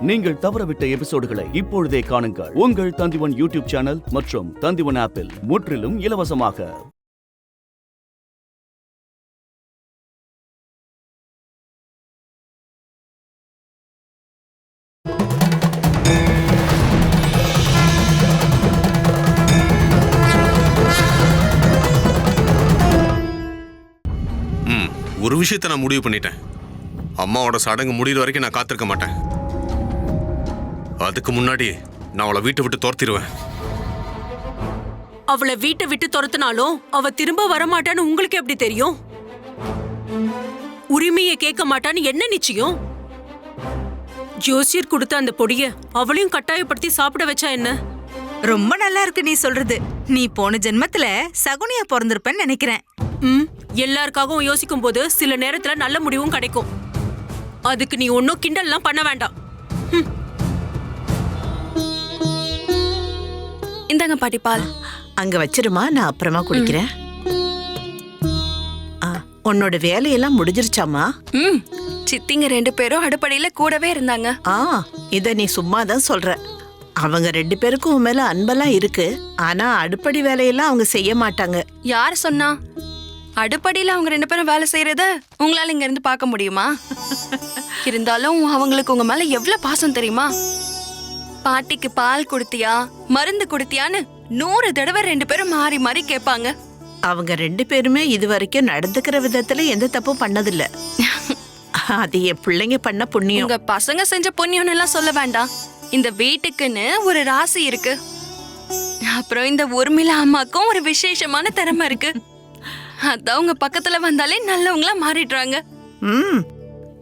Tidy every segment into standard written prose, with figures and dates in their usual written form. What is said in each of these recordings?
நீங்கள் தவறவிட்ட எபிசோடுகளை இப்பொழுதே காணுங்கள். உங்கள் தந்திவன் யூடியூப் சேனல் மற்றும் தந்திவன் ஆப்பில் முற்றிலும் இலவசமாக. ஒரு விஷயத்தை நான் முடிவு பண்ணிட்டேன். அம்மாவோட சடங்கு முடிகிற வரைக்கும் நான் காத்திருக்க மாட்டேன். அதுக்கு முன்னாடி நான் அவளை வீட்டை விட்டு துரத்திடுவேன். அவளை வீட்டை விட்டு துரத்தினாலும் அவ திரும்ப வரமாட்டான்னு உங்களுக்கு எப்படி தெரியும்? உரிமையை கேட்க மாட்டான்னு என்ன நிச்சயம்? ஜோசியர் கொடுத்த அந்த பொடிய அவளையும் கட்டாயப்படுத்தி சாப்பிட வச்சா என்ன? ரொம்ப நல்லா இருக்கு நீ சொல்றது. நீ போன ஜென்மத்துல சகுனியா பிறந்திருப்பேன்னு நினைக்கிறேன். எல்லாருக்காகவும் யோசிக்கும் போது சில நேரத்துல நல்ல முடிவும் கிடைக்கும். அதுக்கு நீ ஒன்னும் கிண்டல்லாம் பண்ண வேண்டாம். இந்தாங்க பாட்டி பால். அங்க வச்சிருமா, நான் அப்புறமா குடிக்கிறேன். உன்னோட வேலையெல்லாம் முடிஞ்சிருச்சாமா? சித்திங்க 2 பேரும் அடுப்படையில கூடவே இருந்தாங்க. இத நீ சும்மா தான் சொல்ற. அவங்க 2 பேருக்கும் உன் மேல அன்பெல்லாம் இருக்கு. ஆனா அடுப்படி வேலையெல்லாம் அவங்க செய்ய மாட்டாங்க. யார் சொன்னா? அடுப்படியில அவங்க 2 பேரும் வேலை செய்யறத உங்களால இங்க இருந்து பார்க்க முடியுமா? இருந்தாலும் அவங்களுக்கு உங்க மேல எவ்வளவு பாசம் தெரியுமா? பாட்டிக்கு பால் கொடுத்தியா, மருந்து கொடுத்தியான்னு 100 தடவை 2 பேரும் மாறி மாறி கேட்பாங்க. அவங்க 2 பேருமே இது வரைக்கும் நடந்துக்கிற விதத்துல எந்த தப்பும் பண்ணதில்ல. அது என் பிள்ளைங்க பண்ண புண்ணியம். உங்க பசங்க செஞ்ச புண்ணியம் எல்லாம் சொல்ல வேண்டாம். இந்த வீட்டுக்குன்னு ஒரு ராசி இருக்கு. அப்புறம் இந்த உர்மிளா அம்மாக்கும் ஒரு விசேஷமான திறமை இருக்கு. அதான் உங்க பக்கத்துல வந்தாலே நல்லவங்களா மாறிடுறாங்க.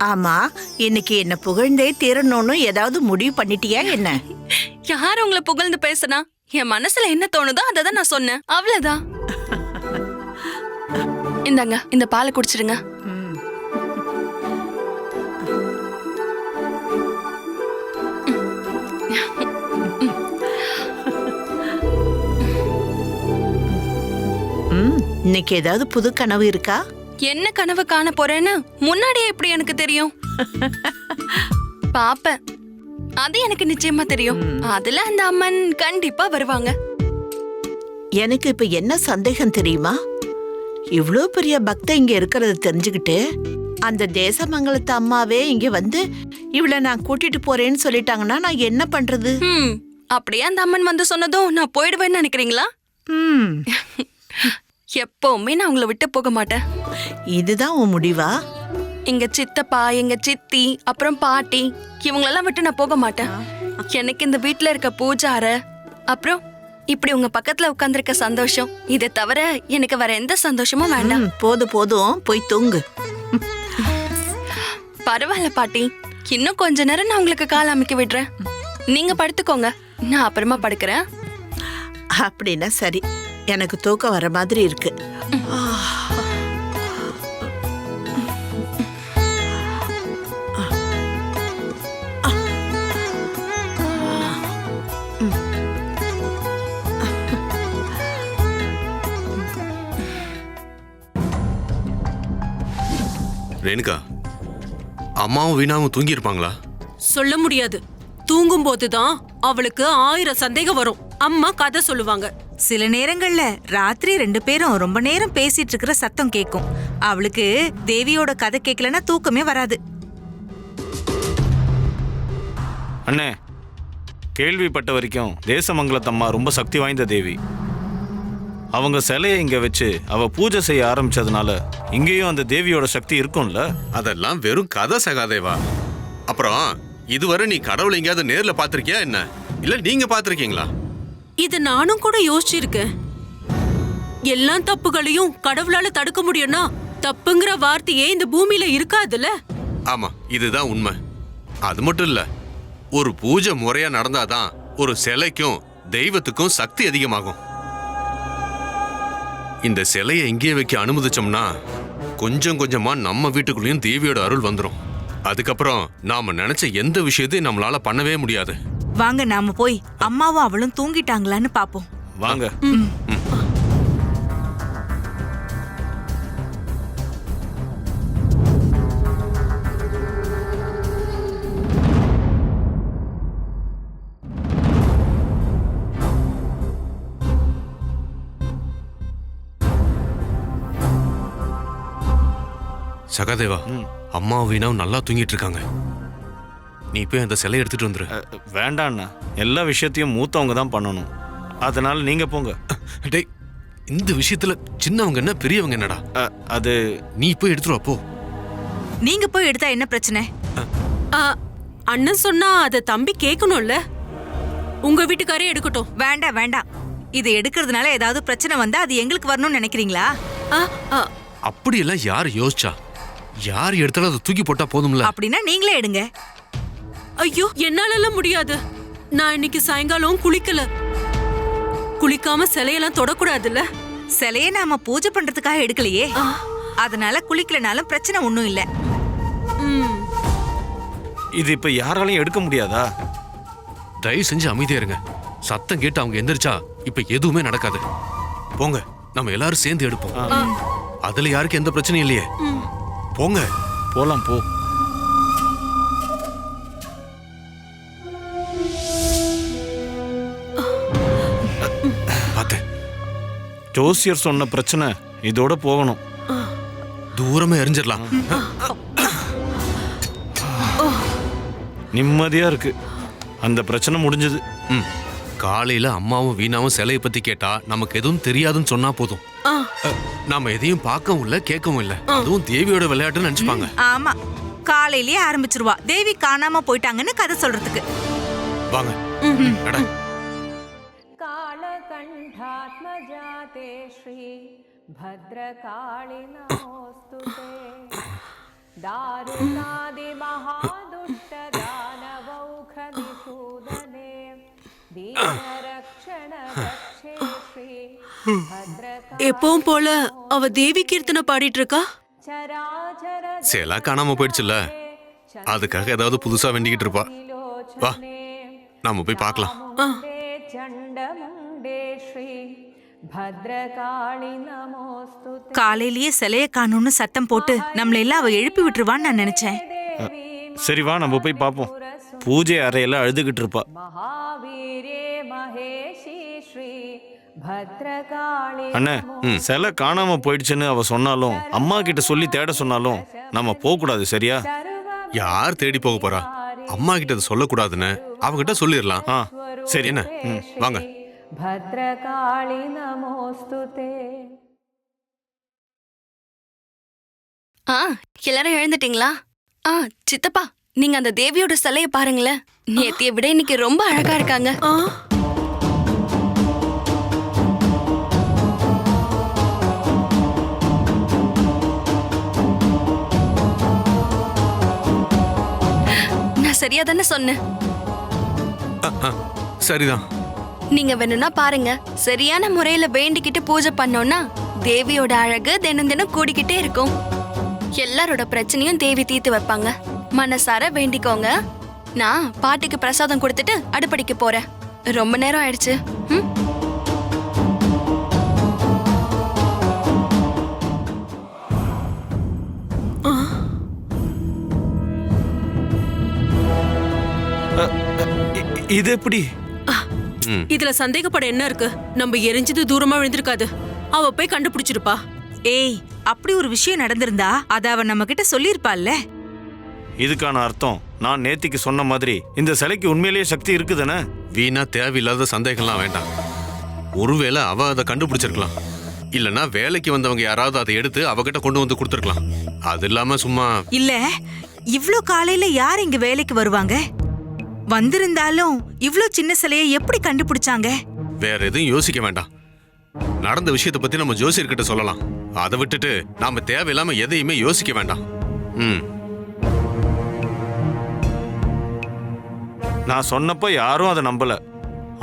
ஆமா, இன்னைக்கு என்ன புகழ்ந்தே தீரணும்னு ஏதாவது முடிவு பண்ணிட்டியா என்ன? யார் உங்களை புகழ்ந்து பேசுனா? என் மனசுல என்ன தோணுதோ அதை தான் நான் சொன்னேன், அவ்வளவுதான். இந்தாங்க, இந்த பாலை குடிச்சிடுங்க. இன்னைக்கு ஏதாவது புது கனவு இருக்கா? என்ன கனவு காண போறேன்னு முன்னாடியே எப்படி எனக்கு தெரியும்? பாப்பேன், அது எனக்கு நிச்சயமா தெரியும். அதுல அந்த அம்மன் கண்டிப்பா வருவாங்க. எனக்கு இப்ப என்ன சந்தேகம் தெரியுமா? இவ்ளோ பெரிய பக்த இங்க இருக்கிறது தெரிஞ்சுக்கிட்டு அந்த தேசமங்கலத்து அம்மாவே இங்க வந்து இவளை நான் கூட்டிட்டு போறேன்னு சொல்லிட்டாங்கன்னா நான் என்ன பண்றது? அப்படியே அந்த அம்மன் வந்து சொன்னதும் நான் போயிடுவேன்னு நினைக்கிறீங்களா? எப்பவுமே நான் உங்களை விட்டு போக மாட்டேன். இதுதான் உன் முடிவா? எங்க சித்தப்பா, எங்க சித்தி, அப்புறம் பாட்டி, இவங்களெல்லாம் விட்டு நான் போக மாட்டேன். எனக்கு இந்த வீட்டுல இருக்க பூஜார, அப்புறம் இப்படி உங்க பக்கத்துல உட்கார்ந்துருக்க சந்தோஷம், இதை தவிர எனக்கு வேற எந்த சந்தோஷமும் வேண்டாம். போதும், போய் தூங்கு. பரவாயில்ல பாட்டி, இன்னும் கொஞ்ச நேரம் நான் உங்களுக்கு கால் அமைக்க விடுறேன். நீங்க படுத்துக்கோங்க, நான் அப்புறமா படுக்கிறேன். அப்படின்னா சரி, எனக்கு தூக்கம் வர மாதிரி இருக்கு. ரேணுகா, அம்மாவும் வீணாவும் தூங்கி இருப்பாங்களா? சொல்ல முடியாது. தூங்கும் போதுதான் அவளுக்கு 1000 சந்தேகம் வரும். அம்மா கதை சொல்லுவாங்க. சில நேரங்கள்ல ராத்திரி 2 பேரும் ரொம்ப நேரம் பேசிட்டு இருக்கிற சத்தம் கேட்கும். அவளுக்கு தேவியோட கதை கேட்கலன்னா தூக்கமே வராது. அண்ணே, கேள்விப்பட்ட வரைக்கும் தேசமங்கலத்தம்மா ரொம்ப சக்தி வாய்ந்த தேவி. அவங்க சிலையை இங்க வச்சு அவ பூஜை செய்ய ஆரம்பிச்சதுனால இங்கேயும் அந்த தேவியோட சக்தி இருக்கும்ல? அதெல்லாம் வெறும் கதை சகாதேவா. அப்புறம் இதுவரை நீ கடவுளை எங்கேயாவது நேர்ல பாத்திருக்கியா என்ன? இல்ல நீங்க பாத்திருக்கீங்களா? இது நானும் கூட யோசிச்சிருக்கேன். எல்லா தப்புகளையும் கடவுளால தடுக்க முடியும்னா தப்புங்கிற வார்த்தையே இந்த பூமியில இருக்காதுல்ல? ஆமா, இதுதான் உண்மை. அது மட்டும் இல்ல, ஒரு பூஜை முறையா நடந்தாதான் ஒரு சிலைக்கும் தெய்வத்துக்கும் சக்தி அதிகமாகும். இந்த சிலையை இங்கே வைக்க அனுமதிச்சோம்னா கொஞ்சம் கொஞ்சமா நம்ம வீட்டுக்குள்ளேயும் தேவியோட அருள் வந்துடும். அதுக்கப்புறம் நாம நினைச்ச எந்த விஷயத்தையும் நம்மளால பண்ணவே முடியாது. வாங்க, நாம போய் அம்மாவும் அவளும் தூங்கிட்டாங்களான்னு பாப்போம். வாங்க. சகாதேவா, அம்மா வீணாவும் நல்லா தூங்கிட்டு இருக்காங்க. நீ போய் அந்த சிலையை எடுத்துட்டு வந்துரு. வேண்டாண்ணா, எல்லா விஷயத்தையும் மூத்தவங்க தான் பண்ணணும். அதனால நீங்க போங்க. டேய், இந்த விஷயத்துல சின்னவங்க என்ன பெரியவங்க என்னடா? அது நீ போய் எடுத்துட்டு வா போ. நீங்க போய் எடுத்தா என்ன பிரச்சனை? ஆ, அண்ணன் சொன்னா அத தம்பி கேட்கணும்ல. உங்க வீட்டுக்காரே எடுக்கட்டும். வேண்டாம் வேண்டாம், இதை எடுக்கிறதுனால ஏதாவது பிரச்சனை வந்தா அது எங்களுக்கு வரணும்னு நினைக்கிறீங்களா? ஆ, ஆ, அப்படியெல்லாம் யார் யோசிச்சா? யார் எடுத்தாலும் அதை தூக்கி போட்டா போதும்ல. அப்படின்னா நீங்களே எடுங்க. ஐயோ, என்னால முடியாது. நான் இன்னைக்கு சாயங்காலம் குளிக்கல. குளிக்காம சிலையெல்லாம் தொடக்கூடாதுல்ல. சிலையை நாம பூஜை பண்றதுக்காக எடுக்கலையே, அதனால குளிக்கலனாலும் பிரச்சனை ஒண்ணும் இல்ல. இது இப்ப யாராலையும் எடுக்க முடியாதா? தயவு செஞ்சு அமைதியா இருங்க. சத்தம் கேட்டு அவங்க எந்திரிச்சா இப்ப எதுவுமே நடக்காது. போங்க, நம்ம எல்லாரும் சேர்ந்து எடுப்போம். அதுல யாருக்கு எந்த பிரச்சனையும் இல்லையே. போங்க. போலாம் போ. பார்த்தேன், ஜோசியர் சொன்ன பிரச்சனை இதோட போகணும். தூரமா எரிஞ்சிடலாம். நிம்மதியா இருக்கு. அந்த பிரச்சனை முடிஞ்சது. காலையில அம்மாவும் வீணாவும் சிலையை பத்தி கேட்டா நமக்கு எதுவும் தெரியாதுன்னு சொன்னா போதும். நாம எதையும் பார்க்கவும் இல்ல, கேட்கவும் இல்ல. அதுவும் தேவியோட விளையாட்டுன்னு நினைச்சுப்பாங்க. ஆமா, காலையிலேயே ஆரம்பிச்சிருவா தேவி காணாம போயிட்டாங்கன்னு கதை சொல்றதுக்கு. வாங்க. நட. कालकण्ठात्मजाते श्री भद्रकाळि नमोऽस्तुते दारुणादिमहादुष्टदानवौखनिषूदने दीनरक्षणरक्षे श्री भद्रकाळि எப்பவும் போல அவ தேவி கீர்த்தனை பாடிட்டு இருக்கா. चराचर சிலை காணாம போயிடுச்சுல்ல, அதுக்காக ஏதாவது புதுசா வேண்டிக்கிட்டு இருப்பா. வா, நாம போய் பார்க்கலாம். चण्डमुण्डे श्री भद्रकाळि नमोऽस्तुते காலையிலேயே சிலைய காணும்னு சத்தம் போட்டு நம்மள எல்லாம் அவ எழுப்பி விட்டுருவான்னு நான் நினைச்சேன். சரி வா, நம்ம போய் பார்ப்போம். பூஜை அறையில அழுதுகிட்டு இருப்பா. महावीरे महेशी श्री भद्रकाळि அண்ணே, சிலை காணாம போயிடுச்சுன்னு அவ சொன்னாலும், அம்மா கிட்ட சொல்லி தேட சொன்னாலும் நம்ம போக கூடாது, சரியா? யார் தேடி போக போறா? அம்மா கிட்ட அதை சொல்லக்கூடாதுன்னு அவகிட்ட சொல்லிடலாம். சரி. என்ன? வாங்க. भद्रकाळि नमोऽस्तुते எல்லாரும் எழுந்துட்டீங்களா? சித்தப்பா, நீங்க அந்த தேவியோட சிலையை பாருங்களேன். நேத்தியை விட இன்னைக்கு ரொம்ப அழகா இருக்காங்க. நான் சரியா தானே சொன்னேன்? சரிதான். நீங்க வேணும்னா பாருங்க. சரியான முறையில வேண்டிக்கிட்டு பூஜை பண்ணோம்னா தேவியோட அழகு தினம் தினம் கூடிக்கிட்டே இருக்கும். எல்லாரோட பிரச்சனையும் தேவி தீர்த்து வைப்பாங்க. மனசார வேண்டிக்கோங்க. நான் பாட்டிக்கு பிரசாதம் கொடுத்துட்டு அடுப்படிக்கு போறேன். ரொம்ப நேரம் ஆயிடுச்சு. இது எப்படி? இதுல சந்தேகப்பட என்ன இருக்கு? நம்ம எரிஞ்சது தூரமா விழுந்திருக்காது. அவ போய் கண்டுபிடிச்சிருப்பா. ஏய், அப்படி ஒரு விஷயம் நடந்திருந்தா அத அவ நம்ம கிட்ட சொல்லிருப்பாள்ல. இதுக்கான அர்த்தம் நான் நேத்திக்கு சொன்ன மாதிரி இந்த சிலைக்கு உண்மையிலேயே சக்தி இருக்குதானே? வீணா தேவையில்லாத சந்தேகம்லாம் வேண்டாம். ஒருவேளை அவ அதை கண்டுபிடிச்சிருக்கலாம். இல்லனா வேலைக்கு வந்தவங்க யாராவது அதை எடுத்து அவகிட்ட கொண்டு வந்து கொடுத்துருக்கலாம். அது இல்லாம சும்மா இல்ல, இவ்ளோ காலையில யார் இங்க வேலைக்கு வருவாங்க? வந்திருந்தாலும் இவ்ளோ சின்ன சிலையை எப்படி கண்டுபிடிச்சாங்க? வேற எதுவும் யோசிக்க வேண்டாம். நடந்த விஷயத்தை பத்தி நம்ம ஜோசியர்கிட்ட சொல்லலாம். அதை விட்டுட்டு நாம தேவையில்லாம எதையுமே யோசிக்க வேண்டாம். நான் சொன்னப்ப யாரும் அதை நம்பல.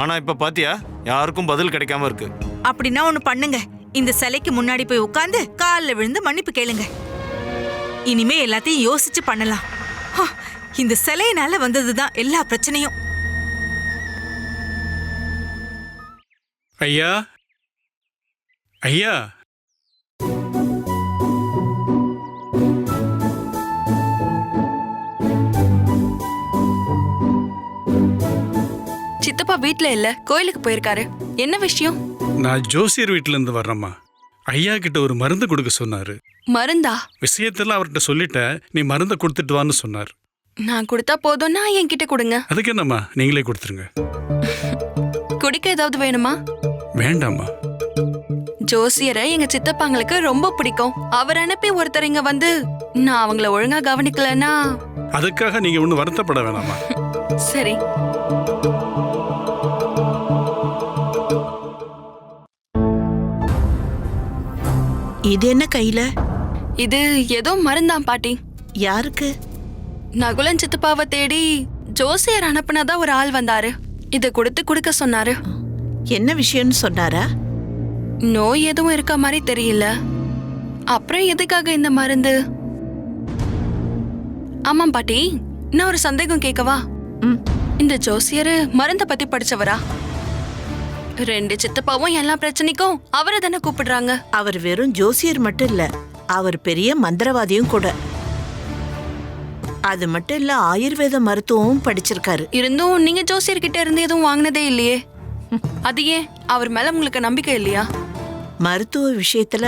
ஆனா இப்ப பாத்தியா, யாருக்கும் பதில் கிடைக்காம இருக்கு. அப்படின்னா ஒண்ணு பண்ணுங்க, இந்த சிலைக்கு முன்னாடி போய் உட்கார்ந்து காலில் விழுந்து மன்னிப்பு கேளுங்க. இனிமே எல்லாத்தையும் யோசிச்சு பண்ணலாம். இந்த சிலையினால வந்ததுதான் எல்லா பிரச்சனையும். ஐயா, ஐயா, சித்தப்பா வீட்ல இல்ல, கோயிலுக்கு போயிருக்காரு. என்ன விஷயம்? நான் ஜோசியர் வீட்டுல இருந்து வர்றேம்மா. ஐயா கிட்ட ஒரு மருந்து கொடுக்க சொன்னாரு. மருந்தா? விஷயத்தெல்லாம் அவர்கிட்ட சொல்லிட்டேன், நீ மருந்தை கொடுத்துட்டு வான்னு சொன்னார். நான் கொடுத்தா போதும்னா என்கிட்ட கொடுங்க. அதுக்கு என்னம்மா, நீங்களே கொடுத்துருங்க. குடிக்க ஏதாவது வேணுமா? வேண்டாம்மா. ஜோசியரை எங்க சித்தப்பாங்களுக்கு ரொம்ப பிடிக்கும். அவர் அனுப்பி ஒருத்தர் இங்க வந்து நான் அவங்கள ஒழுங்கா கவனிக்கலன்னா அதுக்காக நீங்க ஒன்றும் வருத்தப்பட வேணாமா. சரி. இது என்ன கையில? இது ஏதோ மருந்தாம் பாட்டி. யாருக்கு? நகுலன் சித்தப்பாவை தேடி ஜோசியர் அனுப்புனதா ஒரு ஆள் வந்தாரு. இத கொடுக்க சொன்னாரு. என்ன விஷயம்னு சொன்னாரா? நோய் எதுவும் இருக்க மாதிரி தெரியல. அப்புறம் எதுக்காக இந்த மருந்து? ஆமாம் பாட்டி, நான் ஒரு சந்தேகம் கேட்கவா? இந்த ஜோசியர் மருந்த பத்தி படிச்சவரா? 2 சித்தப்பாவும் எல்லா பிரச்சனைக்கும் அவரை தானே கூப்பிடுறாங்க. அவர் வெறும் ஜோசியர் மட்டும் இல்ல, அவர் பெரிய மந்திரவாதியும் கூட. அது மட்டும் இல்ல, ஆயுர்வேத மருத்துவமும் படிச்சிருக்காரு. இருந்தும் நீங்க ஜோசியர்கிட்ட இருந்து எதுவும் வாங்கினதே இல்லையே. அது ஏன்? அவர் மேல உங்களுக்கு நம்பிக்கை இல்லையா? மருத்துவ விஷயத்துல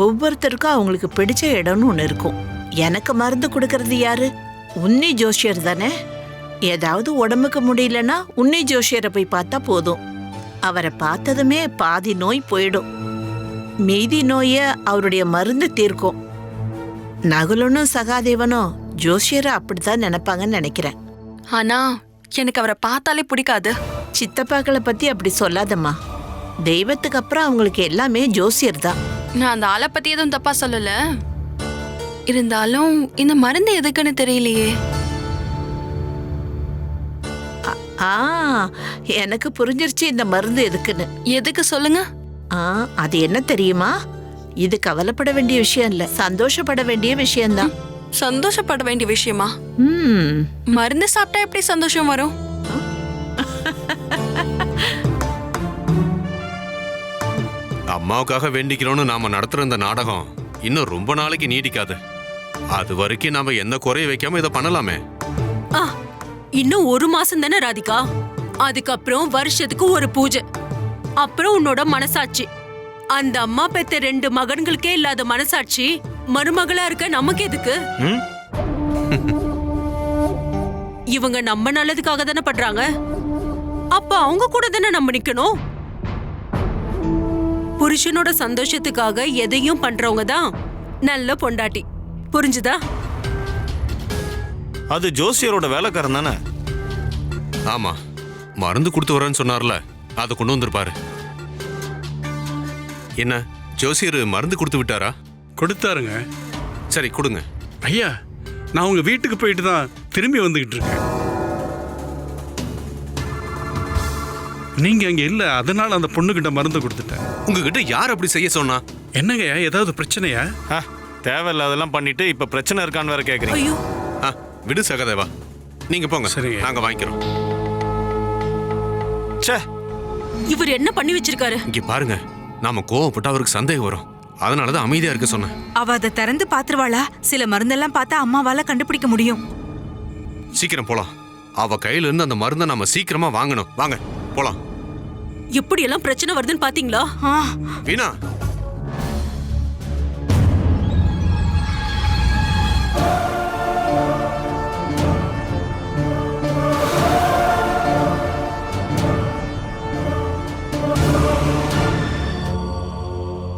ஒவ்வொருத்தருக்கும் அவங்களுக்கு பிடிச்ச இடம்னு ஒண்ணு இருக்கும். எனக்கு மருந்து கொடுக்கறது யாரு? உன்னி ஜோசியர் தானே. ஏதாவது உடம்புக்கு முடியலன்னா உன்னி ஜோசியரை போய் பார்த்தா போதும். அவரை பார்த்ததுமே பாதி நோய் போயிடும். மீதி நோய அவருடைய மருந்து தீர்க்கும். நகுலனும் சகாதேவனும் ஜோசியரை அப்படித்தான் நினைப்பாங்கன்னு நினைக்கிறேன். ஆனா எனக்கு அவரை பார்த்தாலே பிடிக்காது. சித்தப்பாக்களை பத்தி அப்படி சொல்லாதம்மா. தெய்வத்துக்கு அப்புறம் அவங்களுக்கு எல்லாமே ஜோசியர் தான். நான் அந்த ஆளை பத்தி எதுவும் தப்பா சொல்லல. இருந்தாலும் இந்த மருந்து எதுக்குன்னு தெரியலையே. எனக்கு புரிஞ்சிருச்சு இந்த மருந்து எதுக்குன்னு. எதுக்கு சொல்லுங்க. அது என்ன தெரியுமா? இது கவலைப்பட வேண்டிய விஷயம் இல்ல, சந்தோஷப்பட வேண்டிய விஷயம்தான். சந்தோஷப்பட வேண்டிய விஷயமா? மருந்து சாப்பிட்டா எப்படி சந்தோஷம் வரும்? அம்மாவுக்காக வேண்டிக்கிறோன்னு நாம நடத்துற இந்த நாடகம் இன்னும் ரொம்ப நாளைக்கு நீடிக்காது. அது வரைக்கும் நாம என்ன குறைய வைக்காம இதை பண்ணலாமே. இன்னும் 1 மாசம் தானே ராதிகா. அதுக்கப்புறம் வருஷத்துக்கு ஒரு பூஜை. அப்புறம் உன்னோட மனசாட்சி. அந்த அம்மா பெத்த 2 மகன்களுக்கே இல்லாத மனசாட்சி மருமகளா இருக்க நமக்கு எதுக்கு? இவங்க நம்ம நல்லதுக்காக தானே பண்றாங்க. அப்ப அவங்க கூட தானே நம்ம நிக்கணும். புருஷனோட சந்தோஷத்துக்காக எதையும் பண்றவங்க தான் நல்ல பொண்டாட்டி. புரிஞ்சுதா? அது ஜோசியரோட வேலைக்காரன் தானே. ஆமா, மருந்து கொடுத்து வரேன்னு சொன்னார்ல, அதை கொண்டு வந்திருப்பாரு. என்ன ஜோசியர் மருந்து கொடுத்து விட்டாரா? கொடுத்தாருங்க. சரி கொடுங்க. ஐயா, நான் உங்க வீட்டுக்கு போயிட்டு தான் திரும்பி வந்துகிட்டு இருக்கேன். நீங்க அங்க இல்ல, அதனால அந்த பொண்ணுகிட்ட மருந்து கொடுத்துட்டேன். உங்ககிட்ட யார் அப்படி செய்ய சொன்னா? என்னங்க, ஏதாவது பிரச்சனையா? தேவையில்லாதெல்லாம் பண்ணிட்டு இப்ப பிரச்சனை இருக்கான்னு வேற கேக்குறீங்க. ஐயோ, விடு சகதேவா, நீங்க போங்க. சரிங்க. நாங்க வாங்கிக்கிறோம். இவர் என்ன பண்ணி வச்சிருக்காரு? இங்க பாருங்க, நாம கோவப்பட்டு அவருக்கு சந்தேகம் வரும். அதனாலதான் அமைதியா இருக்க சொன்னேன். அவ அதை திறந்து பாத்துருவாளா? சில மருந்தெல்லாம் பார்த்தா அம்மாவால கண்டுபிடிக்க முடியும். சீக்கிரம் போலாம். அவ கையில இருந்து அந்த மருந்தை நாம சீக்கிரமா வாங்கணும். வாங்க போலாம். எப்படி எல்லாம் பிரச்சனை வருதுன்னு பாத்தீங்களா? வீணா,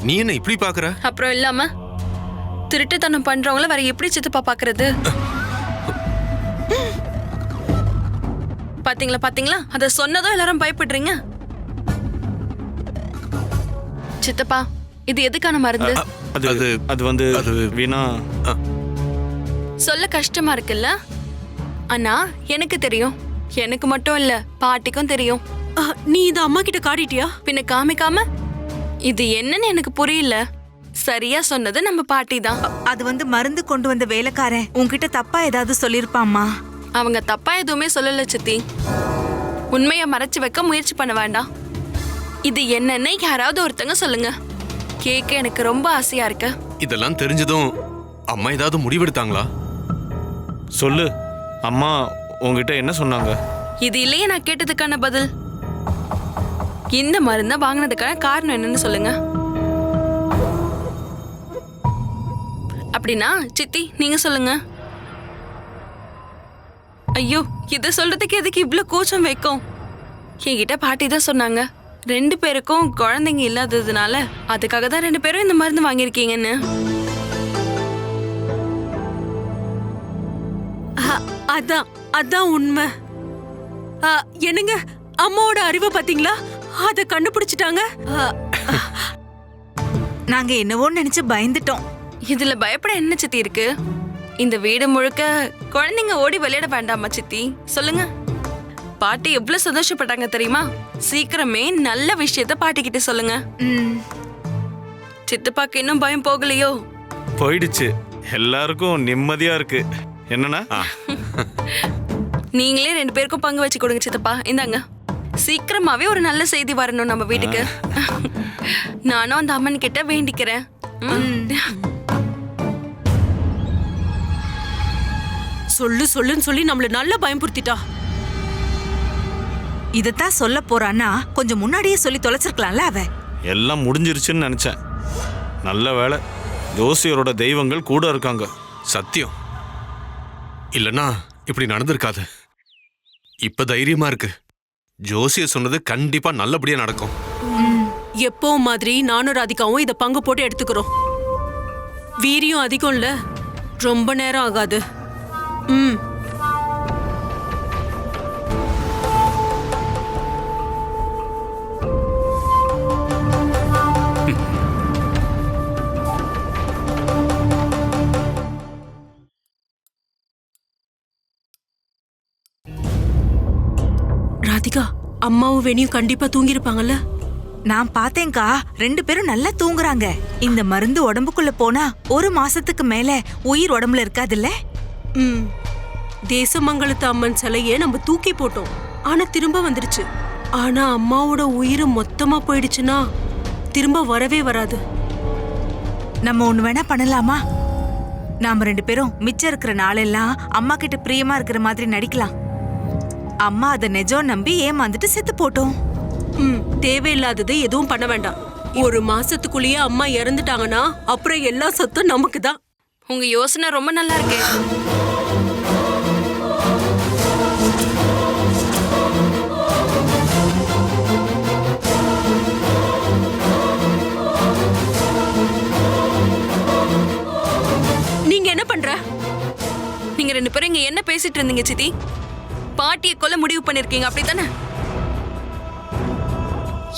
நீ என்ன இப்படி பாக்குற? அப்புறம் இல்லாம திருட்டுத்தனம் பண்றவங்கள வேற எப்படி சித்தப்பா பாக்குறது? பாத்தீங்களா பாத்தீங்களா, அத சொன்னதும் எல்லாரும் பயப்படுறீங்க. சித்தப்பா, இது எதுக்கான மருந்து? அது வந்து வீணா, சொல்ல கஷ்டமா இருக்குல்ல. ஆனா எனக்கு தெரியும். எனக்கு மட்டும் இல்ல, பாட்டிக்கும் தெரியும். நீ இத அம்மா கிட்ட காட்டிட்டியா? பின்ன காமிக்காம? இது என்னன்னு எனக்கு புரியல. சரியா சொன்னது நம்ம பாட்டி தான். அது வந்து மருந்து கொண்டு வந்த வேலைக்காரன் உன்கிட்ட தப்பா ஏதாவது சொல்லிருப்பாம்மா. அவங்க தப்பா எதுவுமே சொல்லல சித்தி. உண்மைய மறைச்சு வைக்க முயற்சி பண்ண வேண்டாம். இது என்னன்னு யாராவது ஒருத்தங்க சொல்லுங்க. கேட்க எனக்கு ரொம்ப ஆசையா இருக்கு. இதெல்லாம் தெரிஞ்சதும் அம்மா ஏதாவது முடிவெடுத்தாங்களா? சொல்லு. அம்மா உங்ககிட்ட என்ன சொன்னாங்க? இது இல்லையே நான் கேட்டதுக்கான பதில். இந்த மருந்த வாங்கினதுக்கான காரணம் என்னன்னு சொல்லுங்க. அப்படின்னா சித்தி நீங்க சொல்லுங்க. ஐயோ, இத சொல்றதுக்கு எதுக்கு இவ்ளோ கூச்சம் வைக்கும்? என்கிட்ட பாட்டி தான் சொன்னாங்க, 2 பேருக்கும் குழந்தைங்க இல்லாததுனால அதுக்காக தான் 2 பேரும் இந்த மருந்து வாங்கியிருக்கீங்கன்னு. அதான் அதான் உண்மை. என்னங்க, அம்மாவோட அறிவை பாத்தீங்களா? அத கண்டுபிடிச்சிட்டாங்க. நாங்க என்னவோ நினைச்சு பயந்துட்டோம். இதுல பயப்பட என்ன சித்தி இருக்கு? இந்த வீடு முழுக்க குழந்தைங்க ஓடி விளையாட வேண்டாமா சித்தி? சொல்லுங்க. பாட்டி எவ்வளவு சந்தோஷப்பட்டாங்க தெரியுமா? சீக்கிரமே நல்ல விஷயத்த பாட்டி கிட்ட சொல்லுங்க. சித்தப்பாக்கு இன்னும் பயம் போகலையோ? போயிடுச்சு. எல்லாருக்கும் நிம்மதியா இருக்கு. என்னன்னா நீங்களே 2 பேருக்கும் பங்கு வச்சு கொடுங்க சித்தப்பா. இந்தாங்க, சீக்கிரமாவே ஒரு நல்ல செய்தி வரணும் நம்ம வீட்டுக்கு. நானும் அந்த அம்மன் கிட்ட வேண்டிக்கிறேன். சொல்லுன்னு சொல்லி நம்மள நல்லா பயம்புறுத்திட்டா. இதத்தான் சொல்ல போறான்னா கொஞ்சம் முன்னாடியே சொல்லி தொலைச்சிருக்கலாம்ல அவ. எல்லாம் முடிஞ்சிருச்சுன்னு நினைச்சேன். நல்ல வேளை ஜோசியரோட தெய்வங்கள் கூட இருக்காங்க. சத்தியம் இல்லனா இப்படி நடந்திருக்காது. இப்ப தைரியமா இருக்கு. ஜோசியர் சொன்னது கண்டிப்பா நல்லபடியா நடக்கும். எப்பவும் மாதிரி நானும் ராதிகாவும் இத பங்கு போட்டு எடுத்துக்கிறோம். வீரியம் அதிகம் இல்ல, ரொம்ப நேரம் ஆகாது. ராதிகா, அம்மாவும் வேணியும் கண்டிப்பா தூங்கிருப்பாங்கல்ல? நான் பார்த்தேன்க்கா, 2 பேரும் நல்லா தூங்குறாங்க. இந்த மருந்து உடம்புக்குள்ள போனா 1 மாசத்துக்கு மேல உயிர் உடம்புல இருக்காதுல்ல. தேசமங்கலத்து அம்மன் சிலையை நம்ம தூக்கி போட்டோம், ஆனா திரும்ப வந்துருச்சு. ஆனா அம்மாவோட உயிர் மொத்தமா போயிடுச்சுன்னா திரும்ப வரவே வராது. நம்ம ஒண்ணு வேணா பண்ணலாமா? நாம 2 பேரும் மிச்சம் இருக்கிற நாளெல்லாம் அம்மா கிட்ட பிரியமா இருக்கிற மாதிரி நடிக்கலாம். அம்மா அதை நிஜம் நம்பி ஏமாந்துட்டு செத்து போட்டோம். தேவையில்லாதது எதுவும் பண்ண வேண்டாம். 1 மாசத்துக்குள்ளேயே அம்மா இறந்துட்டாங்கன்னா அப்புறம் எல்லா சொத்தும் நமக்கு தான். உங்க யோசனை ரொம்ப நல்லா இருக்கு. நீங்க என்ன பண்ற? நீங்க 2 பேரும் இங்க என்ன பேசிட்டு இருந்தீங்க சித்தி? பாட்டியை கொல்ல முடிவு பண்ணிருக்கீங்க, அப்படித்தானே?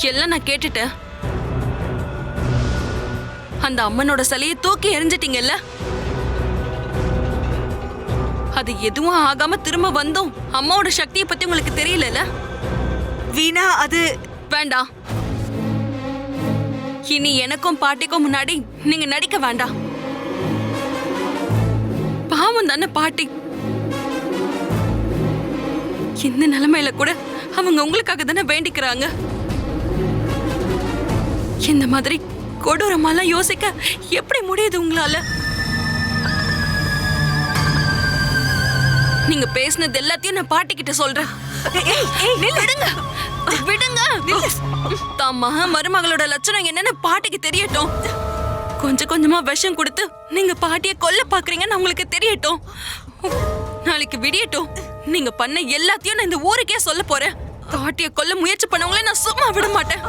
எல்லாம் நான் கேட்டுட்டேன். அந்த அம்மனோட சிலையை தூக்கி எறிஞ்சிட்டீங்கல்ல? அது எதுவும் ஆகாம திரும்ப வந்தோம் அம்மாவோட சக்தியை பத்தி உங்களுக்கு தெரியல? வீணா, அது வேண்டாம். இனி எனக்கும் பாட்டிக்கும் முன்னாடி நீங்க நடிக்க வேண்டாம். பாவம் தானே பாட்டி. இந்த நிலைமையில கூட அவங்க உங்களுக்காக தானே வேண்டிக்கிறாங்க. இந்த மாதிரி கொடூரமாலாம் யோசிக்க எப்படி முடியுது உங்களால? நீங்க பேசினது எல்லாத்தையும் நான் பாட்டி கிட்ட சொல்றேன். விடுங்க, விடுங்க. தான் மருமகளோட லட்சணம் என்னன்னு பாட்டிக்கு தெரியட்டும். கொஞ்சம் கொஞ்சமா விஷம் கொடுத்து நீங்க பாட்டிய கொல்ல பாக்குறீங்கன்னு உங்களுக்கு தெரியட்டும். நாளைக்கு விடியட்டும். நீங்க பண்ண எல்லாத்தையும் நான் இந்த ஊருக்கே சொல்ல போறேன். பாட்டிய கொல்ல முயற்சி பண்ணவங்களே நான் சும்மா விட மாட்டேன்.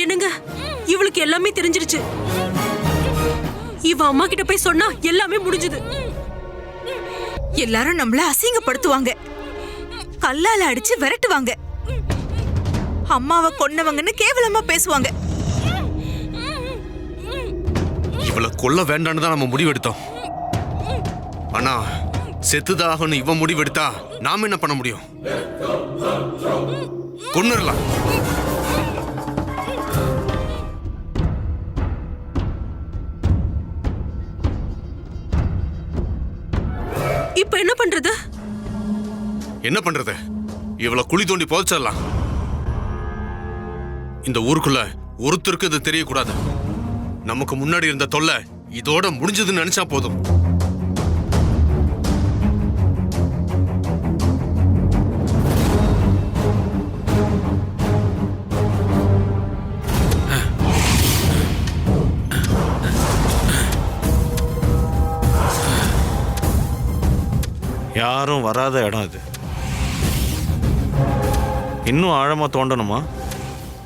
என்னங்க, இவளுக்கு எல்லாமே தெரிஞ்சிருச்சு. இவ அம்மா கிட்ட போய் சொன்னா எல்லாமே முடிஞ்சது. எல்லாரும் நம்மள அசிங்கப்படுத்துவாங்க, கல்லால அடிச்சு விரட்டுவாங்க, அம்மாவை கொன்னவங்கன்னு கேவலமா பேசுவாங்க. இவளை கொல்ல வேண்டான்னு தான் நம்ம முடிவெடுத்தோம். ஆனா செத்துதாகனு இவன் முடிவெடுத்தா நாம என்ன பண்ண முடியும்? கொன்னுடலாம். என்ன பண்றது? இவளை குழி தோண்டி புதைச்சிடலாம். இந்த ஊருக்குள்ள ஒருத்தருக்கு இது தெரியக்கூடாது. நமக்கு முன்னாடி இருந்த தொல்லை இதோட முடிஞ்சதுன்னு நினைச்சா போதும். யாரும் வராத இடம் இது. இன்னும் ஆழமா தோண்டணுமா?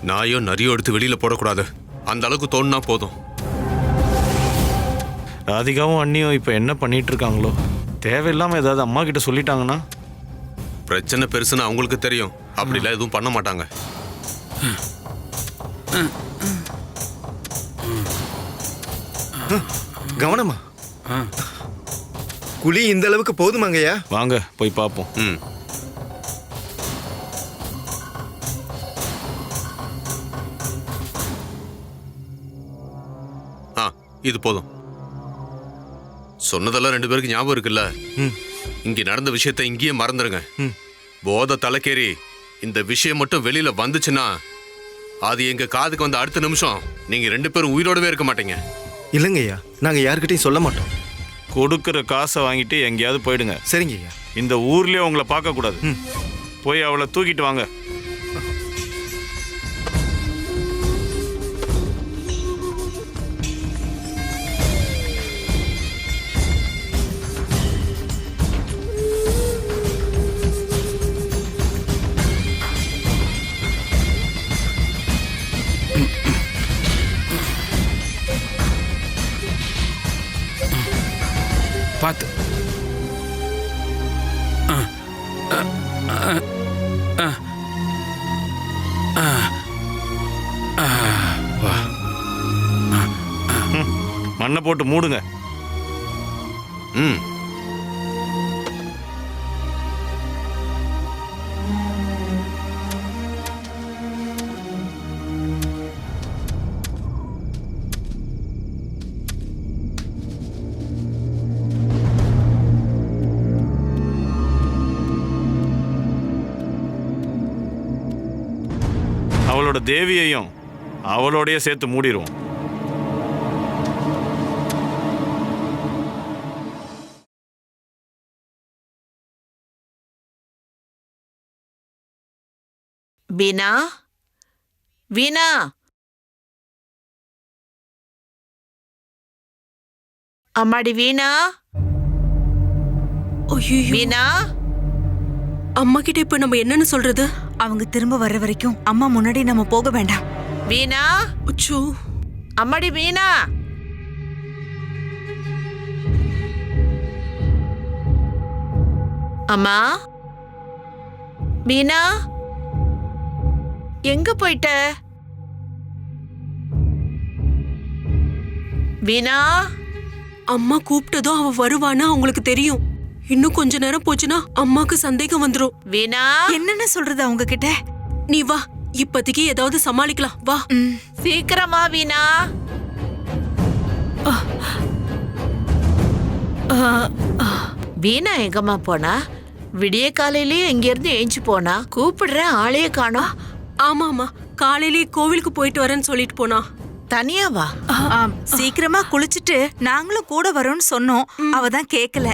நாயோ நரியோ எடுத்து வெளியில போடக்கூடாது. அந்த அளவுக்கு தோணுனா போதும். ராதிகாவும் அண்ணியும் இப்ப என்ன பண்ணிட்டு இருக்காங்களோ? தேவையில்லாம ஏதாவது அம்மா கிட்ட சொல்லிட்டாங்கன்னா பிரச்சனை பெருசுன்னு அவங்களுக்கு தெரியும். அப்படிலாம் எதுவும் பண்ண மாட்டாங்க. கவனமா. குழி இந்த அளவுக்கு போதுமாங்கய்யா? வாங்க போய் பார்ப்போம். ம். இது போதும். சொன்னதெல்லாம் 2 பேருக்கு ஞாபகம் இருக்குல்ல? இங்க நடந்த விஷயத்தை இங்கேயே மறந்துருங்க. போத தலைக்கேறி இந்த விஷயம் மட்டும் வெளியில வந்துச்சுன்னா அது எங்க காதுக்கு வந்த அடுத்த நிமிஷம் நீங்க 2 பேரும் உயிரோடவே இருக்க மாட்டீங்க. இல்லைங்கய்யா, நாங்க யார்கிட்டையும் சொல்ல மாட்டோம். கொடுக்குற காசை வாங்கிட்டு எங்கேயாவது போயிடுங்க. சரிங்க ஐயா. இந்த ஊர்லயே உங்களை பார்க்க கூடாது. போய் அவளை தூக்கிட்டு வாங்க. பார்த்து. மண்ணை போட்டு மூடுங்க. ம். அவளோட தேவியையும் அவளோடய சேர்த்து மூடிடுவோம். வீணா, வீணா, அம்மாடி வீணா, ஐயோ, வீணா. அம்மா கிட்ட இப்ப நம்ம என்னன்னு சொல்றது? அவங்க திரும்ப வர்ற வரைக்கும் அம்மா முன்னாடி நம்ம போக வேண்டாம். வீணா, அச்சோ, அம்மாடி வீணா. அம்மா, வீணா, எங்க போயிட்ட? வீணா, அம்மா கூப்பிட்டதும் அவ வருவான்னு அவங்களுக்கு தெரியும். இன்னும் கொஞ்ச நேரம் போச்சுன்னா அம்மாக்கு சந்தேகம் வந்துரும். வீணா, என்னன்னு சொல்றது அவங்க கிட்ட? நீ வா, இப்போதைக்கு ஏதாவது சமாளிக்கலாம். வா. சீக்கிரமா வீணா. வீணா எங்கம்மா போனா? விடிய காலையிலேயே எங்க இருந்து ஏஞ்சி போனா? கூப்பிடுறேன், ஆளையே காணோம். ஆமாமா, காலையிலேயே கோவிலுக்கு போயிட்டு வரேன்னு சொல்லிட்டு போனா. தனியாவா? சீக்கிரமா குளிச்சுட்டு நாங்களும் கூட வரோம்னு சொன்னோம். அவ தான் கேக்கல.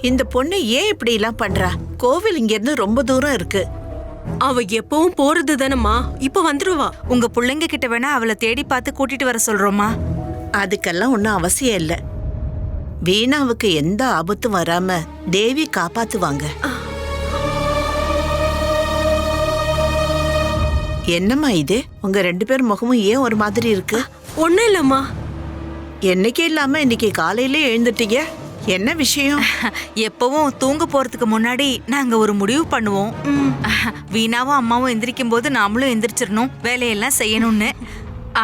இந்த பொண்ணு ஏன் இப்படி எல்லாம் பண்றா? கோவில் இங்க இருந்து ரொம்ப தூரம் இருக்கு. அவ எப்பவும் போறது தானம்மா, இப்ப வந்துருவா. உங்க பிள்ளைங்க கிட்ட வேணா அவளை தேடி பார்த்து கூட்டிட்டு வர சொல்றோமா? அதுக்கெல்லாம் ஒன்றும் அவசியம் இல்லை. வீணாவுக்கு எந்த ஆபத்தும் வராம தேவி காப்பாத்துவாங்க. என்னம்மா இது? உங்க 2 பேர் முகமும் ஏன் ஒரு மாதிரி இருக்கு? ஒண்ணும் இல்லம்மா. என்னைக்கே இல்லாம இன்னைக்கு காலையிலே எழுந்துட்டீங்க, என்ன விஷயம்? எப்பவும் தூங்க போறதுக்கு முன்னாடி நாங்க ஒரு முடிவு பண்ணுவோம். வீணாவும் அம்மாவும் எந்திரிக்கும் போது நாமளும் எந்திரிச்சிடணும், வேலையெல்லாம் செய்யணும்னு.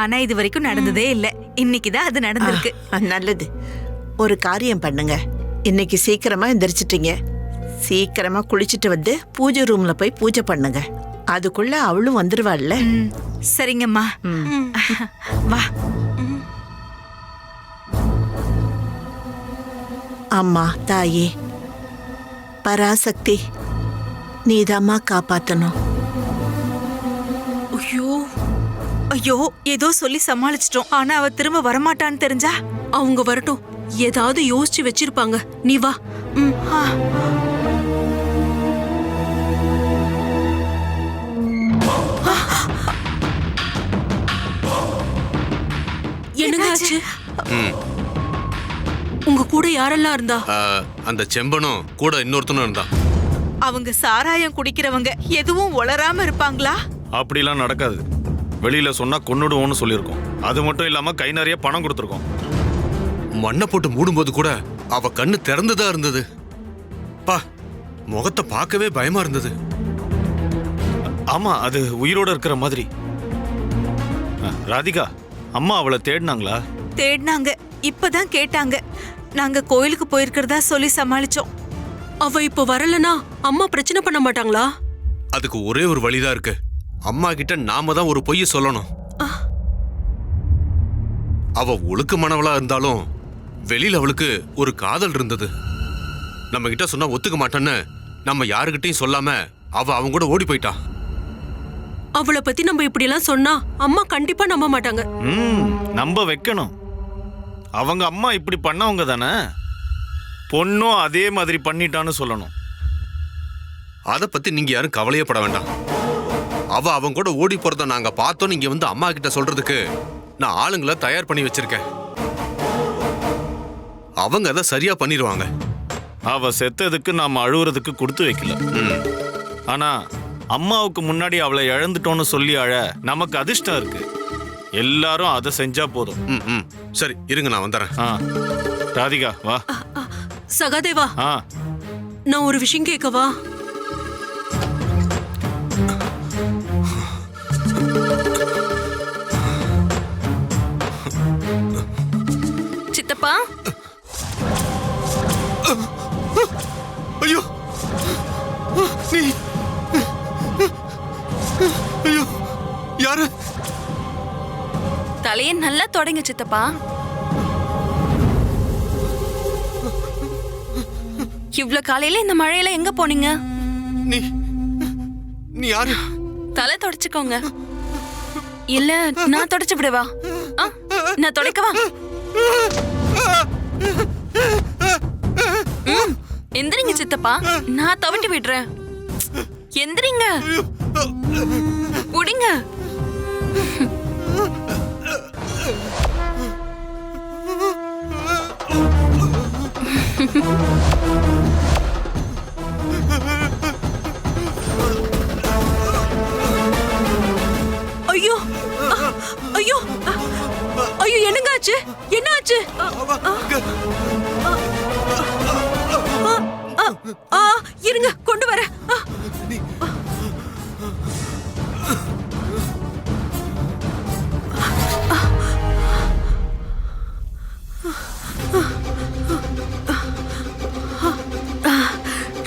ஆனா இது வரைக்கும் நடந்ததே இல்ல. இன்னைக்குதான் அது நடந்திருக்கு. நல்லது. ஒரு காரியம் பண்ணுங்க. இன்னைக்கு சீக்கிரமா எந்திரிச்சிட்டீங்க, சீக்கிரமா குளிச்சுட்டு வந்து பூஜை ரூம்ல போய் பூஜை பண்ணுங்க. அதுக்குள்ள அவளும் வந்துருவாள்ல. சரிங்கம்மா, வா. அம்மா, தாயே, பராசக்தி, நீதாம்மா காப்பாத்தணும். ஐயோ ஐயோ, ஏதோ சொல்லி சமாளிச்சிட்டோம். ஆனா அவ திரும்ப வரமாட்டான்னு தெரிஞ்சா? அவங்க வரட்டும், ஏதாவது யோசிச்சு வச்சிருப்பாங்க. நீ வா. ம். ஆ. என்னங்க ஆச்சு? உங்க கூட யாரெல்லாம் இருந்தா? அந்த செம்பனும் கூட இன்னொருத்தனும் இருந்தான். அவங்க சாராயம் குடிக்கிறவங்க, எதுவும் உளராம இருப்பாங்களா? அப்படிலாம் நடக்காது. வெளியில சொன்னா கொன்னுடுவோம்னு சொல்லியிருக்கோம். அது மட்டும் இல்லாம கை நிறைய பணம் கொடுத்துருக்கோம். மண்ணை போட்டு மூடும்போது கூட அவ கண்ணு திறந்துதான் இருந்தது. பா, முகத்தை பார்க்கவே பயமா இருந்தது. ஆமா, அது உயிரோட இருக்கிற மாதிரி. ராதிகா, அம்மா அவளை தேடினாங்களா? தேடினாங்க, இப்பதான் கேட்டாங்க. நாங்க கோயிலுக்கு போயிருக்கிறதா சொல்லி சமாளிச்சோம். அவ இப்ப வரலனா அம்மா பிரச்சனை பண்ண மாட்டாங்களா? அதுக்கு ஒரே ஒரு வழிதான் இருக்கு. அம்மா கிட்ட நாம தான் ஒரு பொய்ய சொல்லணும். அவ ஒழுக்கமானவளா இருந்தாலும் வெளியில அவளுக்கு ஒரு காதல் இருந்தது. நம்ம கிட்ட சொன்னா ஒத்துக்க மாட்டான்னு நம்ம யாருகிட்டையும் சொல்லாம அவ அவங்க கூட ஓடி போயிட்டா. அவளை பத்தி நம்ம இப்படி எல்லாம் சொன்னா அம்மா கண்டிப்பா நம்ப மாட்டாங்க. நம்ப வைக்கணும். அவங்க அம்மா இப்படி பண்ணவங்க தானே. பொண்ணும் அதே மாதிரி பண்ணிட்டான்னு சொல்லணும். அத பத்தி நீங்க யாரும் கவலையே பட வேண்டாம். அவ அவங்க கூட ஓடி போறத நாங்க பார்த்தோம். இங்க வந்து அம்மா கிட்ட சொல்றதுக்கு நான் ஆளுங்களை தயார் பண்ணி வச்சிருக்கேன். அவங்க அதை சரியா பண்ணிடுவாங்க. அவ செத்ததுக்கு நாம அழுவுறதுக்கு கொடுத்து வைக்கல. ஆனா அம்மாவுக்கு முன்னாடி அவளை இழந்துட்டோன்னு சொல்லி அழ நமக்கு அதிர்ஷ்டம் இருக்கு. எல்லாரும் அதை செஞ்சா போதும். சரி, இருங்க, நான் வந்துடுறேன். ராதிகா வா. சகாதேவா, நான் ஒரு விஷயம் கேட்கவா? சித்தப்பா, ஐயோ, நீ ஐயோ, யாரு? தலையை நல்லா தொடங்க சித்தப்பா. இவ்ளோ காலையில இந்த மழையில எங்க போனீங்க? நீ நீ யாரு? தலை தொடச்சுக்கோங்க. இல்ல நான் தொடச்சு விடவா? நான் தொடக்கவா? எந்திரிங்க சித்தப்பா, நான் தவிட்டு விடுறேன். எந்திரிங்க, புடிங்க. ஐயோ ஐயோ ஐயோ, என்னங்க ஆச்சு? என்ன ஆச்சு? இருங்க, கொண்டு வரேன்.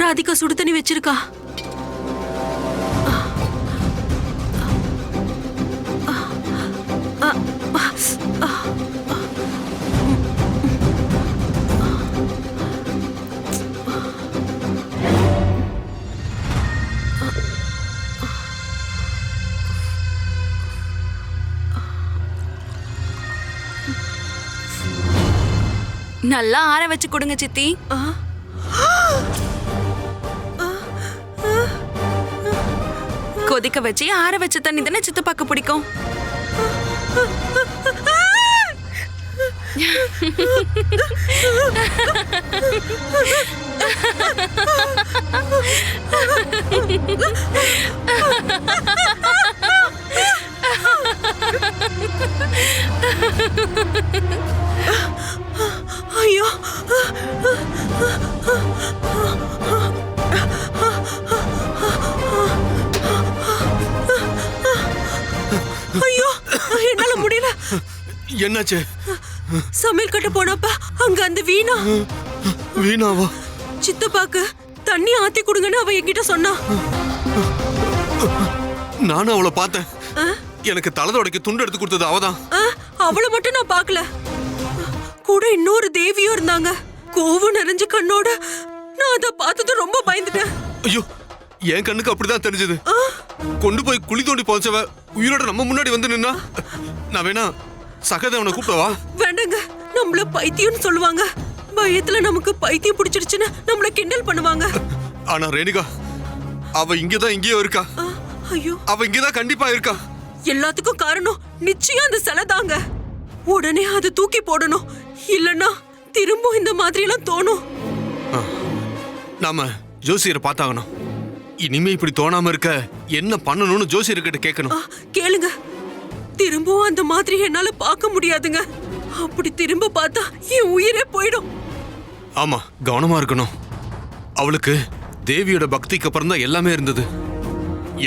ராதிகா சுடு தண்ணி வச்சிருக்கா. நல்லா ஆற வச்சு கொடுங்க சித்தி. கொதிக்க வச்சு ஆற வச்ச தண்ணி தானே சித்தப்பாக்கு பிடிக்கும். ஐயோ, ஐயோ, என்னால முடியல. என்னாச்சு? சமையல் கட்ட போனப்ப அங்க அந்த வீணாவா? சித்தப்பாக்கு தண்ணி ஆத்தி கொடுங்கன்னு அவ என்கிட்ட சொன்னா. நானும் அவளை பார்த்தேன். எனக்கு தலதோடைக்கு துண்டு எடுத்து கொடுத்தது அவதான். அவளை மட்டும் நான் பார்க்கல, கூட இன்னொரு தேவியும் இருந்தாங்க. கோவம் நிறைஞ்ச கண்ணோட நான் அதை பார்த்தது ரொம்ப பயந்துட்டேன். ஐயோ, என் கண்ணுக்கு அப்படிதான் தெரிஞ்சது. கொண்டு போய் குழி தோண்டி போச்சவ உயிரோட நம்ம முன்னாடி வந்து நின்னா. நான் வேணா சகதேவனை கூப்பிடவா? வேண்டாங்க, நம்மள பைத்தியம்னு சொல்லுவாங்க. பயத்துல நமக்கு பைத்தியம் பிடிச்சிருச்சுன்னு நம்மள கிண்டல் பண்ணுவாங்க. ஆனா ரேணுகா அவ இங்கதான் எங்கேயோ இருக்கா. ஐயோ, அவ இங்கதான் கண்டிப்பா இருக்கா. எல்லாத்துக்கும் காரணம் நிச்சயம் அந்த சிலை தாங்க. உடனே அதை தூக்கி போடணும், இல்லன்னா திரும்ப இந்த மாதிரி எல்லாம் தோணும். நாம ஜோசியரை பார்த்தாகணும். இனிமே இப்படி தோணாம இருக்க என்ன பண்ணணும்னு ஜோசியர்கிட்ட கேட்கணும். கேளுங்க, திரும்பவும் அந்த மாதிரி என்னால பார்க்க முடியாதுங்க. அப்படி திரும்ப பார்த்தா என் உயிரே போயிடும். ஆமா, கவனமா இருக்கணும். அவளுக்கு தேவியோட பக்திக்கு அப்புறம் தான் எல்லாமே இருந்தது.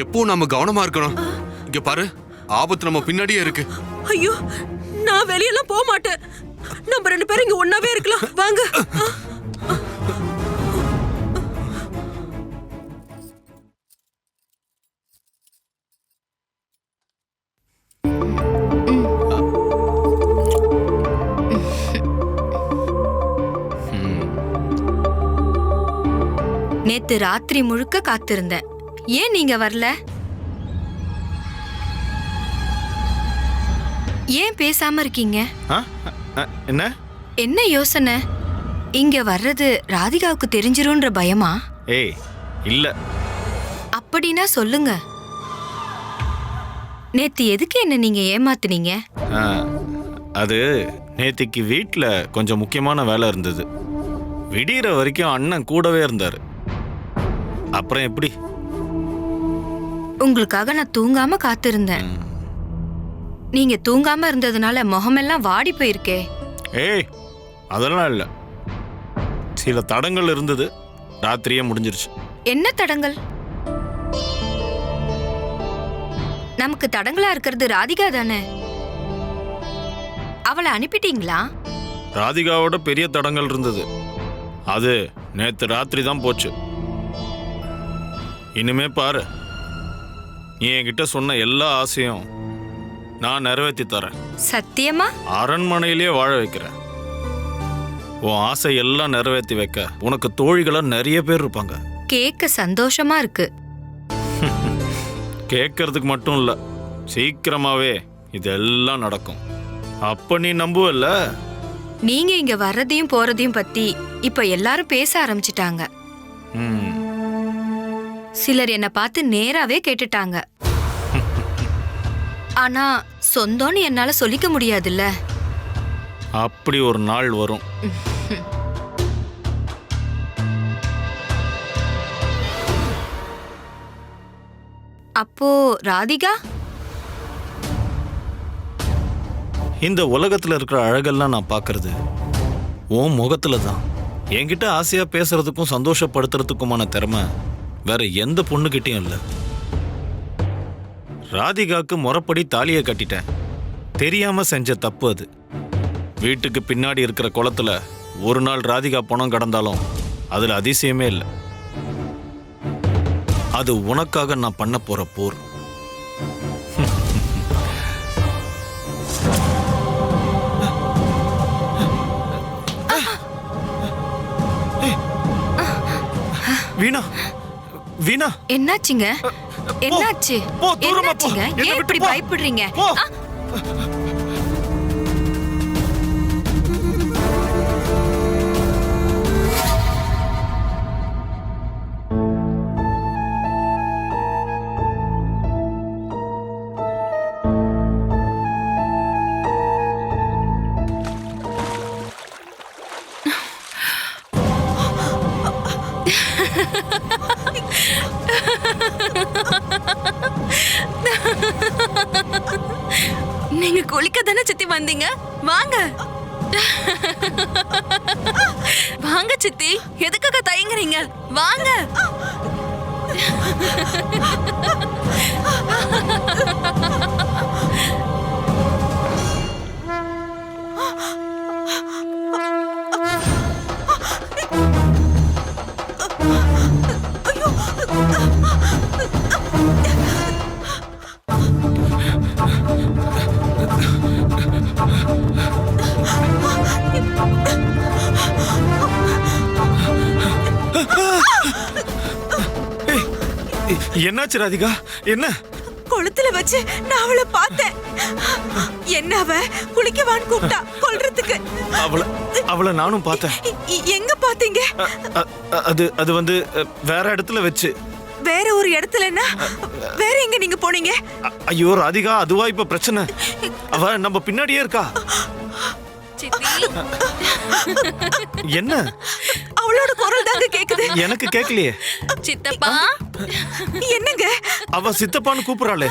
எப்போ நாம கவனமா இருக்கணும். இங்க பாரு, ஆபத்து நம்ம பின்னாடியே இருக்கு. ஐயோ, நான் வெளியெல்லாம் போக மாட்டேன். நம்ம 2 பேரும் இங்க ஒன்னாவே இருக்கலாம். வாங்க. நேத்து ராத்திரி முழுக்க காத்திருந்தேன். ஏன் நீங்க வரல? ஏன் பேசாம இருக்கீங்க? என்ன என்ன யோசனை? இங்க வர்றது ராதிகாவுக்கு தெரிஞ்சிரும்ன்ற பயமா? ஏய் இல்ல. அப்படின்னா சொல்லுங்க. நேத்து எதுக்கு என்ன நீங்க ஏமாத்துனீங்க? அது நேத்திக்கு வீட்ல கொஞ்சம் முக்கியமான வேலை இருந்தது. விடியற வரைக்கும் அண்ணன் கூடவே இருந்தாரு. அப்புறம் எப்படி? உங்களுக்காக நான் தூங்காம காத்திருந்தேன். நீங்க தூங்காம இருந்ததுனால முகமெல்லாம் வாடி போயிருக்கே. ஏய் அதெல்லாம் இல்ல. சில தடங்கள் இருந்தது, ராத்திரியே முடிஞ்சிருச்சு. என்ன தடங்கள்? நமக்கு தடங்களா இருக்கிறது ராதிகா தானே. அவளை அனுப்பிட்டீங்களா? ராதிகாவோட பெரிய தடங்கள் இருந்தது. அது நேத்து ராத்திரி தான் போச்சு. இனிமே பாரு, நீ என்கிட்ட சொன்ன எல்லா ஆசையும் நான் நிறைவேற்றி தரேன். சத்தியமா? அரண்மனையிலேயே வாழ வைக்கிறேன். உன் ஆசை எல்லாம் நிறைவேற்றி வைக்க உனக்கு தோழிகளா நிறைய பேர் இருப்பாங்க. கேட்க சந்தோஷமா இருக்கு. கேட்கறதுக்கு மட்டும் இல்ல, சீக்கிரமாவே இதெல்லாம் நடக்கும். அப்ப நீ நம்புவல்ல? நீங்க இங்க வர்றதையும் போறதையும் பத்தி இப்ப எல்லாரும் பேச ஆரம்பிச்சிட்டாங்க. சிலர் என்ன பார்த்து நேராவே கேட்டுட்டாங்க. ஆனா சொந்தம்னு என்னால சொல்லிக்க முடியாதுல்ல. அப்படி ஒரு நாள் வரும். அப்போ ராதிகா? இந்த உலகத்துல இருக்கிற அழகெல்லாம் நான் பார்க்கறது உன் முகத்துல தான். என்கிட்ட ஆசையா பேசுறதுக்கும் சந்தோஷப்படுத்துறதுக்குமான திறமை வேற எந்த பொண்ணுகிட்டையும் இல்லை. ராதிகாக்கு முறைப்படி தாலியை கட்டிட்டேன். தெரியாம செஞ்ச தப்பு அது. வீட்டுக்கு பின்னாடி இருக்கிற குளத்துல ஒரு நாள் ராதிகா பணம் கடந்தாலும் அதுல அதிசயமே இல்லை. அது உனக்காக நான் பண்ண போற போர். வீணா, வீணா, என்னாச்சுங்க? என்னாச்சு? என்னாச்சுங்க? ஏன் இப்படி பயப்படுறீங்க? நீங்க குளிக்க தானே சித்தி வந்தீங்க? வாங்க வாங்க சித்தி, எதுக்காக தயங்குறீங்க? வாங்க. என்னாச்சு ராதிகா? என்ன? குளத்துல வச்சு நான் அவளை பார்த்தேன். என்ன அவ குளிக்கவான்னு கூப்பிட்டா கொல்றதுக்கு. அவளை நானும் பார்த்தேன். எங்க பாத்தீங்க? அது வந்து வேற இடத்துல வச்சு. வேற ஒரு இடத்துலன்னா வேற எங்க நீங்க போனீங்க? ஐயோ ராதிகா, அதுவா இப்ப பிரச்சனை? அவ நம்ம பின்னாடியே இருக்கா. என்ன? அவளோட குரல் தாங்க கேக்குது. எனக்கு கேட்கலையே. சித்தப்பா என்னங்க? அவ சித்தப்பான்னு கூப்பிடுறாளே,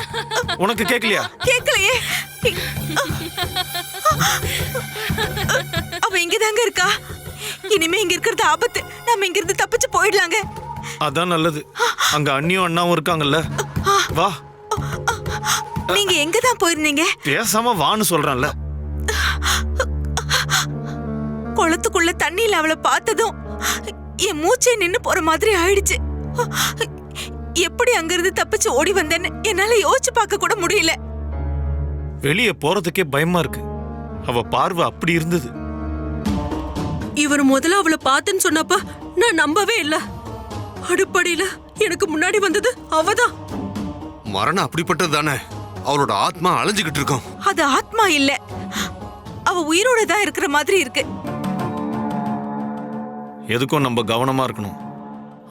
உனக்கு கேட்கலையா? கேட்கலையே. அவ இங்கதாங்க இருக்கா. இனிமே இங்க இருக்கிறது ஆபத்து. நம்ம இங்க இருந்து தப்பிச்சு போயிடலாங்க. அதான் நல்லது. அங்க அண்ணியும் அண்ணாவும் இருக்காங்கல்ல. வா. நீங்க எங்க தான் போயிருந்தீங்க? பேசாம வான்னு சொல்றேன்ல. குளத்துக்குள்ள தண்ணியில அவளை பார்த்ததும் என் மூச்சே நின்னு போற மாதிரி ஆயிடுச்சு. எப்படி அங்கிருந்து தப்பிச்சு ஓடி வந்தேன்னு என்னால யோசிச்சு பார்க்க கூட முடியல. வெளியே போறதுக்கே பயமா இருக்கு. அவ பார்வை அப்படி இருந்தது. இவர் முதல்ல அவளை பார்த்தேன்னு சொன்னப்ப நான் நம்பவே இல்ல. அடுப்படியில எனக்கு முன்னாடி வந்தது அவதான். மரணம் அப்படிப்பட்டது தானே. அவளோட ஆத்மா அலைஞ்சுகிட்டு இருக்கும். அது ஆத்மா இல்ல, அவ உயிரோட தான் இருக்கிற மாதிரி இருக்கு. எதுக்கும் நம்ம கவனமா இருக்கணும்.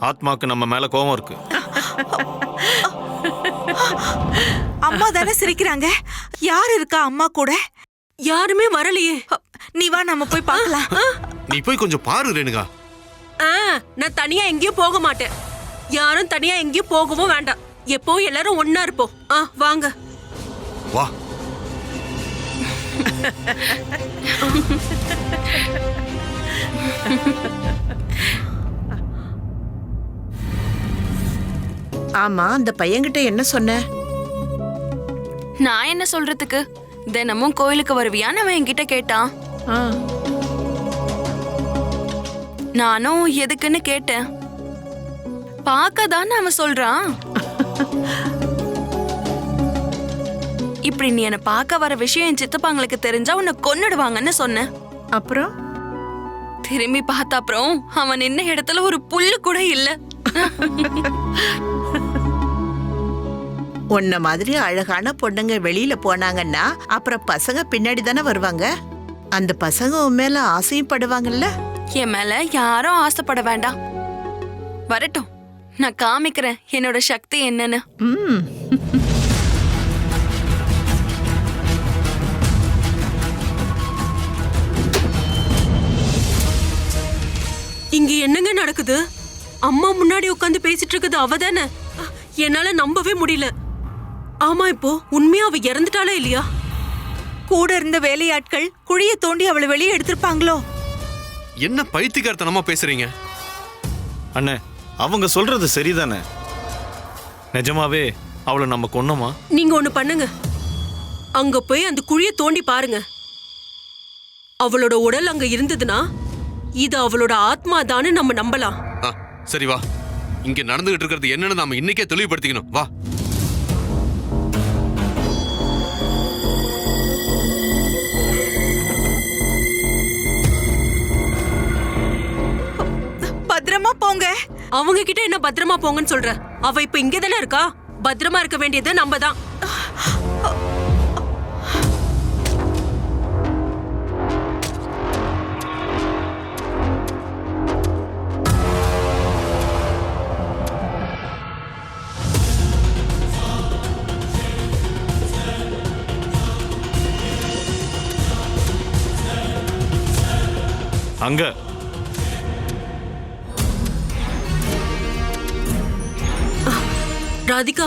ஆத்மாக்கு நம்ம மேல கோபம் இருக்கு. அம்மா தானே சிரிக்கிறாங்க. யார் இருக்கா அம்மா கூட? யாருமே வரலையே. நீ வா, நம்ம போய் பார்க்கலாம். நீ போய் கொஞ்சம் பாரு ரேணுகா. நான் தனியா எங்கேயும் போக மாட்டேன். யாரும் தனியா எங்கேயும் போகவும் வேண்டாம். எப்பவும் எல்லாரும் ஒன்னா இருப்போம். வாங்க. வா. ஆமா, அந்த பையன்கிட்ட என்ன சொன்ன? நான் என்ன சொல்றதுக்கு? தினமும் கோயிலுக்கு வருவியான்னு அவன் என்கிட்ட கேட்டான். நானும் எதுக்குன்னு கேட்டேன். பார்க்கதான்னு அவன் சொல்றான். இப்படி நீ என்ன பார்க்க வர விஷயம் என் சித்தப்பாங்களுக்கு தெரிஞ்சா உன்னை கொன்னுடுவாங்கன்னு சொன்னேன். அப்புறம் திரும்பி பார்த்த அப்புறம் அவன் நின்ன இடத்துல ஒரு புல்லு கூட இல்ல. உன்ன மாதிரி அழகான பொண்ணுங்க வெளியில போனாங்கன்னா அப்புறம் பசங்க பின்னாடி தானே வருவாங்க. அந்த பசங்க உன் மேல ஆசையும் படுவாங்கல்ல. என் மேல யாரும் ஆசைப்பட வேண்டாம். வரட்டும், நான் காமிக்கிறேன் என்னோட சக்தி என்னன்னு. இங்க என்னங்க நடக்குது? அம்மா முன்னாடி உட்காந்து பேசிட்டு இருக்குது அவதானே? என்னால நம்பவே முடியல. ஆமா, இப்போ உண்மையா அவ இறந்துட்டாளா இல்லையா? கூட இருந்த வேலையாட்கள் குழிய தோண்டி அவளை வெளியே எடுத்திருப்பாங்களோ? என்ன பைத்தியக்காரத்தனமா பேசுறீங்க? அண்ணே, அவங்க சொல்றது சரிதானே. நிஜமாவே அவளை நம்ம கொன்னோமா? நீங்க ஒண்ணு பண்ணுங்க. அங்க போய் அந்த குழிய தோண்டி பாருங்க. அவளோட உடல் அங்க இருந்ததுன்னா இது அவளோட ஆத்மா தான்னு நம்ம நம்பலாம். சரி வா. இங்க நடந்துகிட்டு இருக்கிறது என்னன்னு நாம இன்னைக்கே தெளிவுபடுத்திக்கணும். வா. பத்திரமா போங்க. அவங்க கிட்ட என்ன பத்திரமா போங்கன்னு சொல்ற? அவ இப்ப இங்க தானே இருக்கா. பத்திரமா இருக்க வேண்டியது நம்ம தான். அங்க ராதிகா,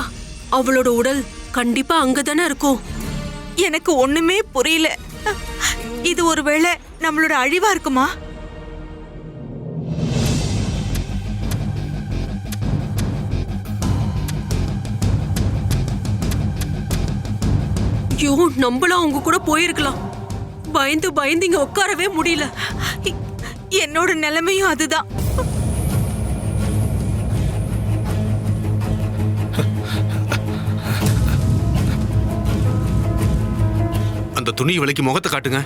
அவளோட உடல் கண்டிப்பா அங்கதானே இருக்கும். எனக்கு ஒண்ணுமே புரியல. இது ஒருவேளை நம்மளோட அழிவா இருக்குமா? ஐயோ, நம்மளும் அவங்க கூட போயிருக்கலாம். பயந்து பயந்து இங்க உட்காரவே முடியல. என்னோட நிலைமையும் அதுதான். அந்த துணி விலைக்கு முகத்தை காட்டுங்க.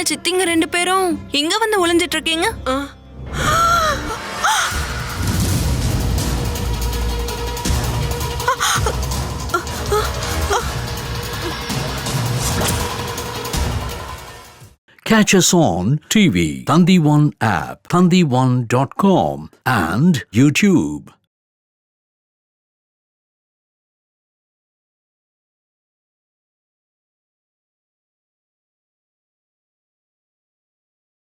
என்ன சித்திங்க 2 பேரும் இங்க வந்து ஒளிஞ்சிட்டு இருக்கீங்க? Catch us on TV, Thandivan app, thandivan.com and YouTube.